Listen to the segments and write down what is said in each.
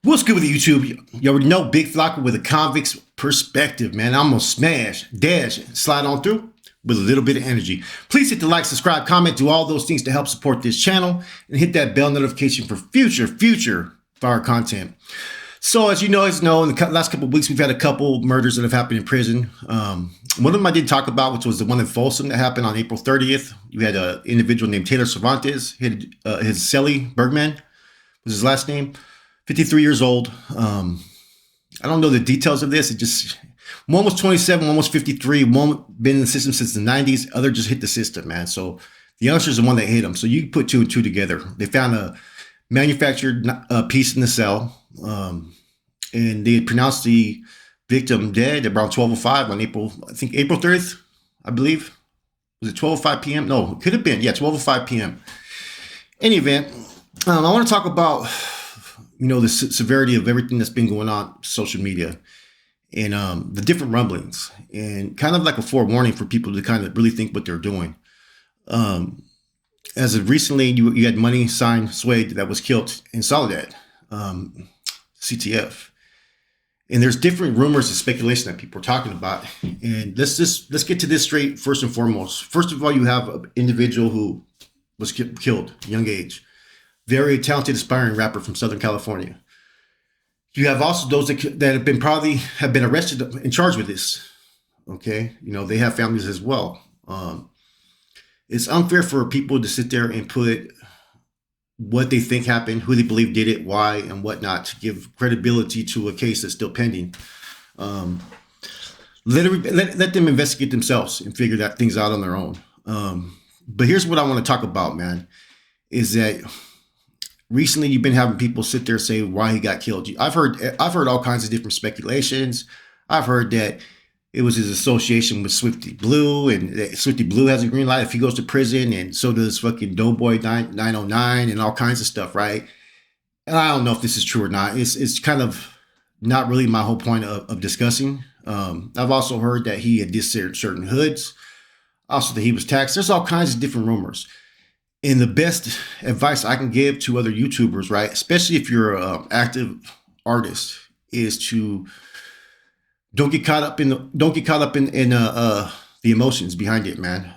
What's good with YouTube? You already know Big Flocker with a convict's perspective, man. I'm gonna smash, dash, slide on through with a little bit of energy. Please hit the like, subscribe, comment, do all those things to help support this channel, and hit that bell notification for future fire content. So as you know, in the last couple of weeks, we've had a couple murders that have happened in prison. One of them I did talk about, which was the one in Folsom that happened on April 30th. You had an individual named Taylor Cervantes, his Celly Bergman was his last name. 53 years old. I don't know the details of this. One was 27, one was 53. One been in the system since the 90s. Other just hit the system, man. So the youngster's the one that hit him. So you put two and two together. They found a manufactured piece in the cell, and they pronounced the victim dead around 12:05 on April 30th, I believe. Was it 12:05 p.m.? No, it could have been. Yeah, 12:05 p.m. Any event, I want to talk about the severity of everything that's been going on social media and the different rumblings, and kind of like a forewarning for people to kind of really think what they're doing. As of recently, you had MoneySign Suede that was killed in Soledad, CTF. And there's different rumors and speculation that people are talking about. And let's get to this straight first and foremost. First of all, you have an individual who was killed at a young age. Very talented, aspiring rapper from Southern California. You have also those that have been arrested and charged with this. Okay, they have families as well. It's unfair for people to sit there and put what they think happened, who they believe did it, why, and whatnot, to give credibility to a case that's still pending. Let them investigate themselves and figure that things out on their own. But here's what I want to talk about, man, is that recently you've been having people sit there say why he got killed. I've heard all kinds of different speculations. I've heard that it was his association with Swifty Blue, and that Swifty Blue has a green light if he goes to prison, and so does fucking Doughboy 909 and all kinds of stuff, right? And I don't know if this is true or not. It's kind of not really my whole point of discussing. I've also heard that he had disappeared certain hoods, also that he was taxed. There's all kinds of different rumors. And the best advice I can give to other YouTubers, right, especially if you're an active artist, is to don't get caught up in the emotions behind it, man.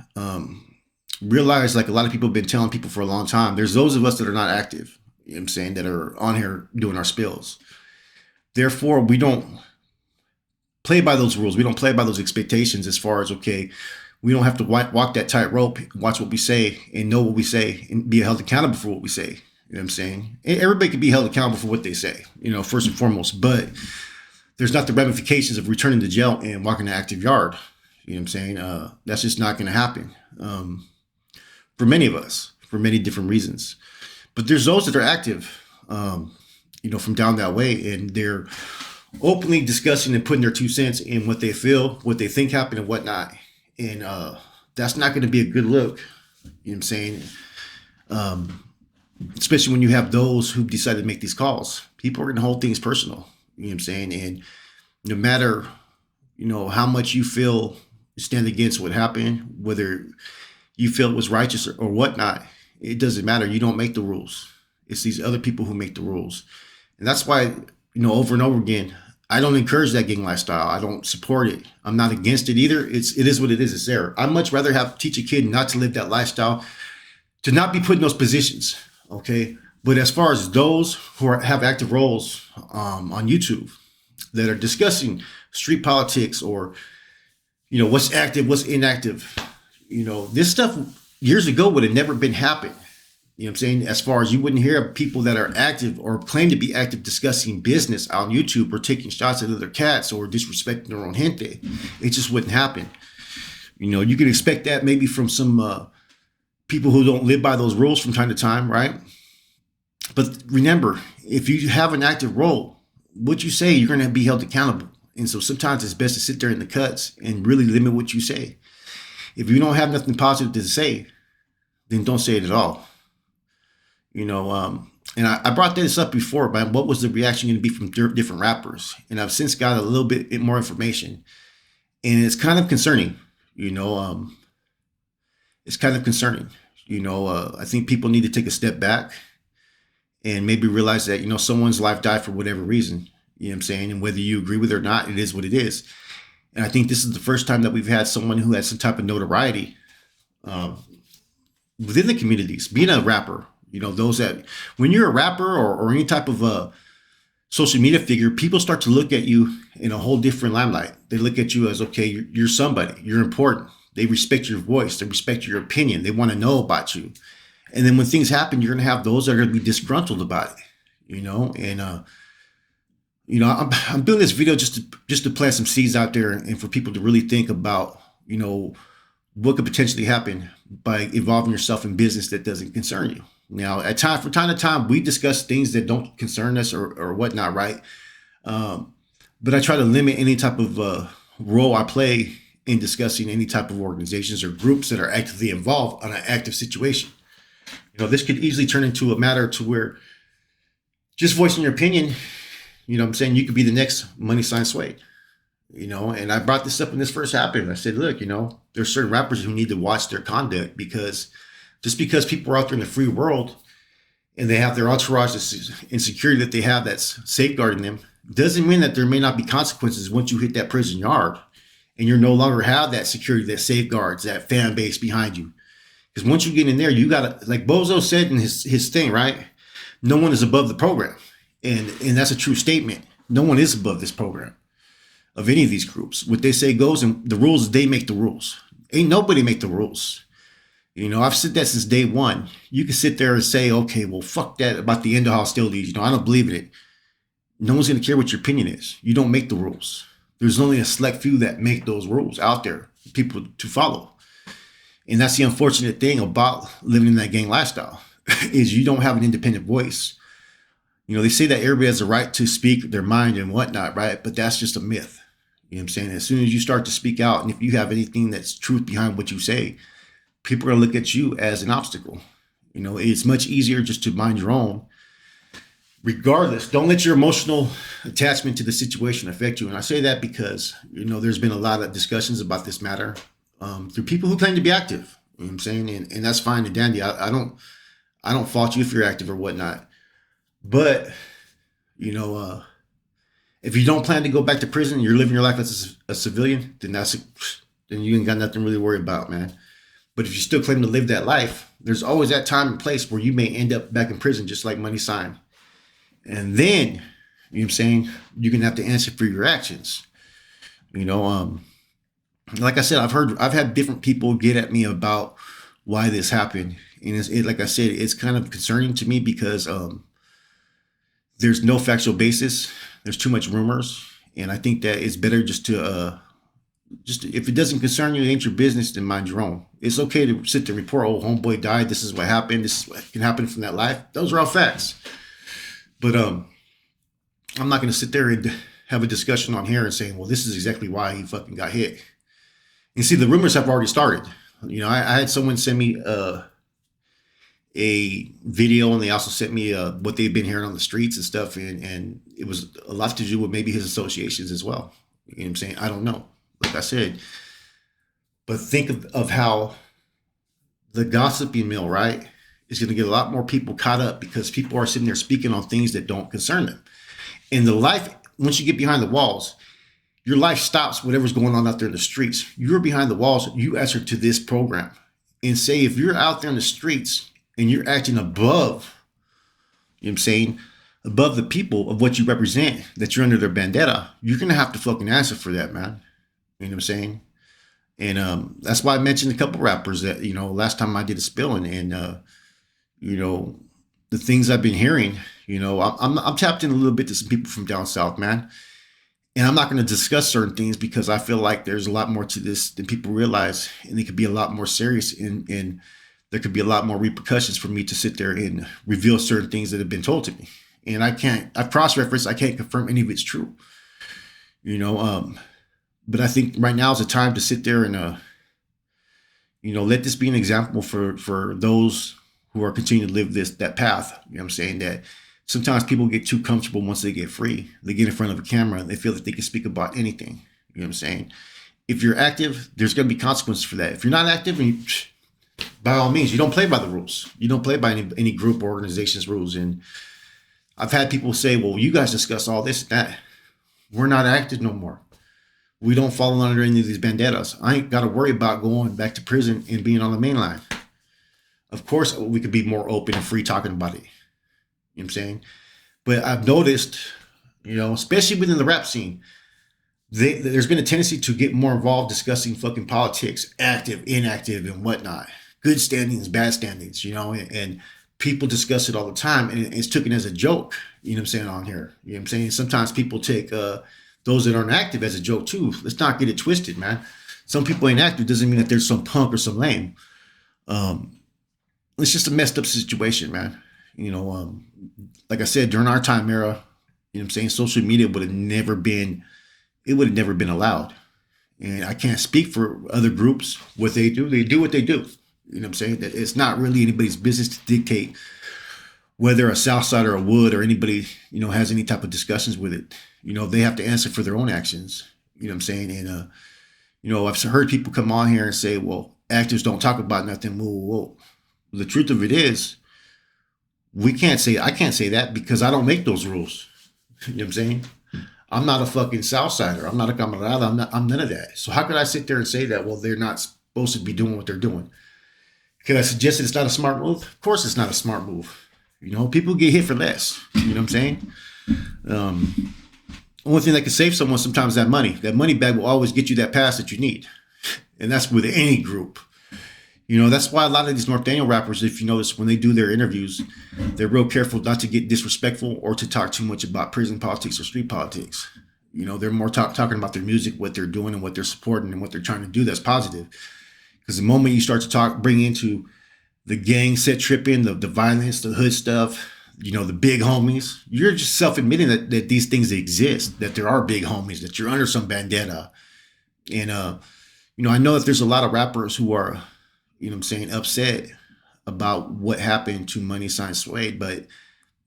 Realize, like a lot of people have been telling people for a long time, there's those of us that are not active, you know what I'm saying, that are on here doing our spills. Therefore, we don't play by those rules. We don't play by those expectations as far as, okay, we don't have to walk that tightrope, watch what we say, and know what we say, and be held accountable for what we say. You know what I'm saying? Everybody can be held accountable for what they say, first and foremost. But there's not the ramifications of returning to jail and walking an active yard. You know what I'm saying? That's just not going to happen for many of us, for many different reasons. But there's those that are active, from down that way, and they're openly discussing and putting their 2 cents in what they feel, what they think happened, and whatnot. And that's not going to be a good look, you know what I'm saying? Especially when you have those who decide to make these calls. People are going to hold things personal, you know what I'm saying? And no matter, how much you feel stand against what happened, whether you feel it was righteous or whatnot, it doesn't matter. You don't make the rules. It's these other people who make the rules. And that's why, over and over again, I don't encourage that gang lifestyle. I don't support it. I'm not against it either. It is what it is. It's there. I'd much rather teach a kid not to live that lifestyle, to not be put in those positions. Okay. But as far as those who have active roles on YouTube that are discussing street politics or, what's active, what's inactive, this stuff years ago would have never been happened. You know what I'm saying? As far as you wouldn't hear of people that are active or claim to be active discussing business on YouTube or taking shots at other cats or disrespecting their own gente. It just wouldn't happen. You can expect that maybe from some people who don't live by those rules from time to time, right? But remember, if you have an active role, what you say, you're going to be held accountable. And so sometimes it's best to sit there in the cuts and really limit what you say. If you don't have nothing positive to say, then don't say it at all. And I brought this up before, man. What was the reaction going to be from different rappers? And I've since got a little bit more information, and it's kind of concerning. It's kind of concerning. I think people need to take a step back and maybe realize that, someone's life died for whatever reason. You know what I'm saying? And whether you agree with it or not, it is what it is. And I think this is the first time that we've had someone who has some type of notoriety uh, within the communities, being a rapper. Those that, when you're a rapper or any type of social media figure, people start to look at you in a whole different limelight. They look at you as, okay, you're somebody, you're important. They respect your voice, they respect your opinion, they want to know about you. And then when things happen, you're going to have those that are going to be disgruntled about it, and I'm doing this video just to plant some seeds out there and for people to really think about, what could potentially happen by involving yourself in business that doesn't concern you. Now, from time to time, we discuss things that don't concern us or whatnot, right? But I try to limit any type of role I play in discussing any type of organizations or groups that are actively involved on an active situation. This could easily turn into a matter to where just voicing your opinion, what I'm saying, you could be the next MoneySign Suede. And I brought this up when this first happened. I said, look, there's certain rappers who need to watch their conduct, because just because people are out there in the free world and they have their entourage and security that they have that's safeguarding them, doesn't mean that there may not be consequences once you hit that prison yard and you no longer have that security that safeguards that fan base behind you. Because once you get in there, you got to, like Bozo said in his thing, right? No one is above the program. And that's a true statement. No one is above this program of any of these groups. What they say goes, and the rules, they make the rules. Ain't nobody make the rules. I've said that since day one. You can sit there and say, okay, well, fuck that about the end of hostilities. I don't believe in it. No one's going to care what your opinion is. You don't make the rules. There's only a select few that make those rules out there, people to follow. And that's the unfortunate thing about living in that gang lifestyle is you don't have an independent voice. They say that everybody has the right to speak their mind and whatnot, right? But that's just a myth. You know what I'm saying? As soon as you start to speak out, and if you have anything that's truth behind what you say, people are going to look at you as an obstacle. It's much easier just to mind your own. Regardless, don't let your emotional attachment to the situation affect you. And I say that because, there's been a lot of discussions about this matter through people who claim to be active. You know what I'm saying? And that's fine and dandy. I don't fault you if you're active or whatnot. But, if you don't plan to go back to prison, you're living your life as a civilian, then you ain't got nothing to really worry about, man. But if you still claim to live that life, there's always that time and place where you may end up back in prison, just like MoneySign. And then, you know what I'm saying, you're going to have to answer for your actions. Like I said, I've had different people get at me about why this happened. And like I said, it's kind of concerning to me because there's no factual basis. There's too much rumors. And I think that it's better just to if it doesn't concern you, it ain't your business, then mind your own. It's okay to sit there and report, oh, homeboy died. This is what happened. This is what can happen from that life. Those are all facts. But I'm not going to sit there and have a discussion on here and saying, well, this is exactly why he fucking got hit. And see, the rumors have already started. I had someone send me a video, and they also sent me what they've been hearing on the streets and stuff. And it was a lot to do with maybe his associations as well. You know what I'm saying? I don't know. Like I said, but think of how the gossiping mill, right, is going to get a lot more people caught up because people are sitting there speaking on things that don't concern them. And the life, once you get behind the walls, your life stops whatever's going on out there in the streets. You're behind the walls. You answer to this program. And say if you're out there in the streets and you're acting above, you know what I'm saying, above the people of what you represent, that you're under their vendetta, you're going to have to fucking answer for that, man. You know what I'm saying? And that's why I mentioned a couple rappers that, last time I did a spill and the things I've been hearing, I'm tapped in a little bit to some people from down south, man. And I'm not going to discuss certain things because I feel like there's a lot more to this than people realize. And it could be a lot more serious and there could be a lot more repercussions for me to sit there and reveal certain things that have been told to me. And I've cross-referenced, I can't confirm any of it's true. But I think right now is the time to sit there and, let this be an example for those who are continuing to live that path. You know what I'm saying? That sometimes people get too comfortable once they get free. They get in front of a camera and they feel that they can speak about anything. You know what I'm saying? If you're active, there's going to be consequences for that. If you're not active, by all means, you don't play by the rules. You don't play by any group or organization's rules. And I've had people say, well, you guys discuss all this and that. We're not active no more. We don't fall under any of these banderas. I ain't got to worry about going back to prison and being on the main line. Of course, we could be more open and free talking about it. You know what I'm saying? But I've noticed, especially within the rap scene, there's been a tendency to get more involved discussing fucking politics, active, inactive, and whatnot. Good standings, bad standings, and people discuss it all the time, and it's taken as a joke, you know what I'm saying, on here. You know what I'm saying? Sometimes people take those that aren't active as a joke too. Let's not get it twisted, man. Some people ain't active doesn't mean that there's some punk or some lame. It's just a messed up situation, man. Like I said, during our time era, you know what I'm saying, social media would have never been allowed. And I can't speak for other groups, what they do. They do what they do. You know what I'm saying? That it's not really anybody's business to dictate whether a Southside or a Wood or anybody, has any type of discussions with it. They have to answer for their own actions. You know what I'm saying? And, I've heard people come on here and say, well, actors don't talk about nothing. Whoa. The truth of it is, I can't say that because I don't make those rules. You know what I'm saying? I'm not a fucking Southsider. I'm not a camarada. I'm none of that. So how could I sit there and say that, well, they're not supposed to be doing what they're doing? Can I suggest that it's not a smart move? Of course it's not a smart move. People get hit for less. You know what I'm saying? Only thing that can save someone sometimes is that money. That money bag will always get you that pass that you need. And that's with any group. That's why a lot of these North Daniel rappers, if you notice, when they do their interviews, they're real careful not to get disrespectful or to talk too much about prison politics or street politics. They're more talking about their music, what they're doing and what they're supporting and what they're trying to do that's positive. Because the moment you start to bring into the gang set tripping, the violence, the hood stuff, the big homies, you're just self-admitting that these things exist, that there are big homies, that you're under some bandana. And, I know that there's a lot of rappers who are, upset about what happened to MoneySign Suede. But,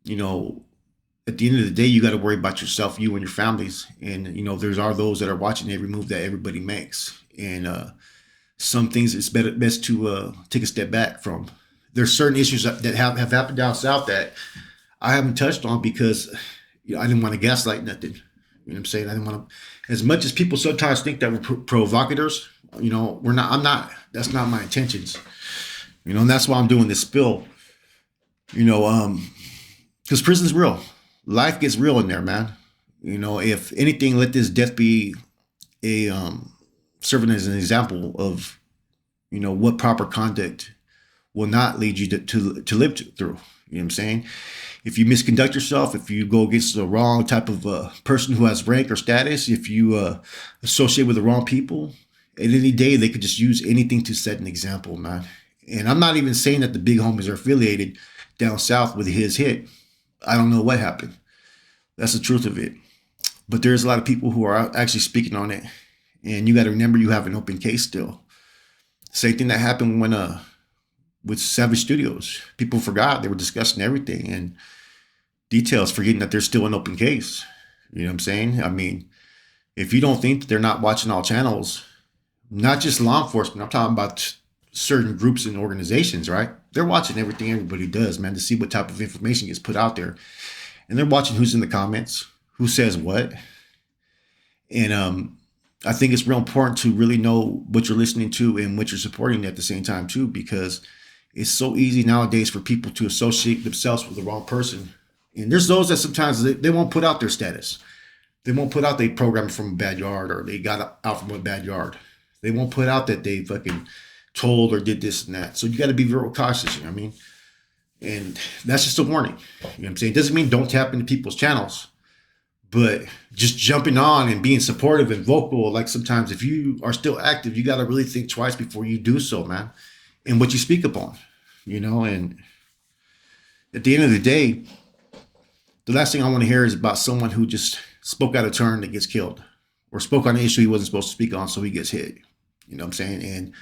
at the end of the day, you got to worry about yourself, you and your families. And, there's those that are watching every move that everybody makes. And, some things it's best to take a step back from. There's certain issues that have happened down south that I haven't touched on because I didn't want to gaslight nothing. You know what I'm saying? I didn't want to, as much as people sometimes think that we're provocateurs, we're not. I'm not. That's not my intentions. And that's why I'm doing this spill. Because prison's real. Life gets real in there, man. If anything, let this death be a serving as an example of, what proper conduct will not lead you to live through. You know what I'm saying? If you misconduct yourself, if you go against the wrong type of person who has rank or status, if you associate with the wrong people, at any day they could just use anything to set an example, man. And I'm not even saying that the big homies are affiliated down south with his hit. I don't know what happened. That's the truth of it. But there's a lot of people who are actually speaking on it. And you got to remember you have an open case still. Same thing that happened when with Savage Studios. People forgot they were discussing everything and details, forgetting that there's still an open case. You know what I'm saying? I mean, if you don't think that they're not watching all channels, not just law enforcement, I'm talking about certain groups and organizations, right? They're watching everything everybody does, man, to see what type of information gets put out there. And they're watching who's in the comments, who says what. And I think it's real important to really know what you're listening to and what you're supporting at the same time too, because it's so easy nowadays for people to associate themselves with the wrong person. And there's those that sometimes they won't put out their status. They won't put out they programmed from a bad yard or they got out from a bad yard. They won't put out that they fucking told or did this and that. So you got to be real cautious, you know what I mean? And that's just a warning. You know what I'm saying? It doesn't mean don't tap into people's channels. But just jumping on and being supportive and vocal, like sometimes if you are still active, you got to really think twice before you do so, man. And what you speak upon, and at the end of the day, the last thing I want to hear is about someone who just spoke out of turn that gets killed or spoke on an issue he wasn't supposed to speak on, so he gets hit. You know what I'm saying? And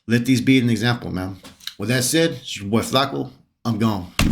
let these be an example, man. With that said, it's your boy Flacco. I'm gone.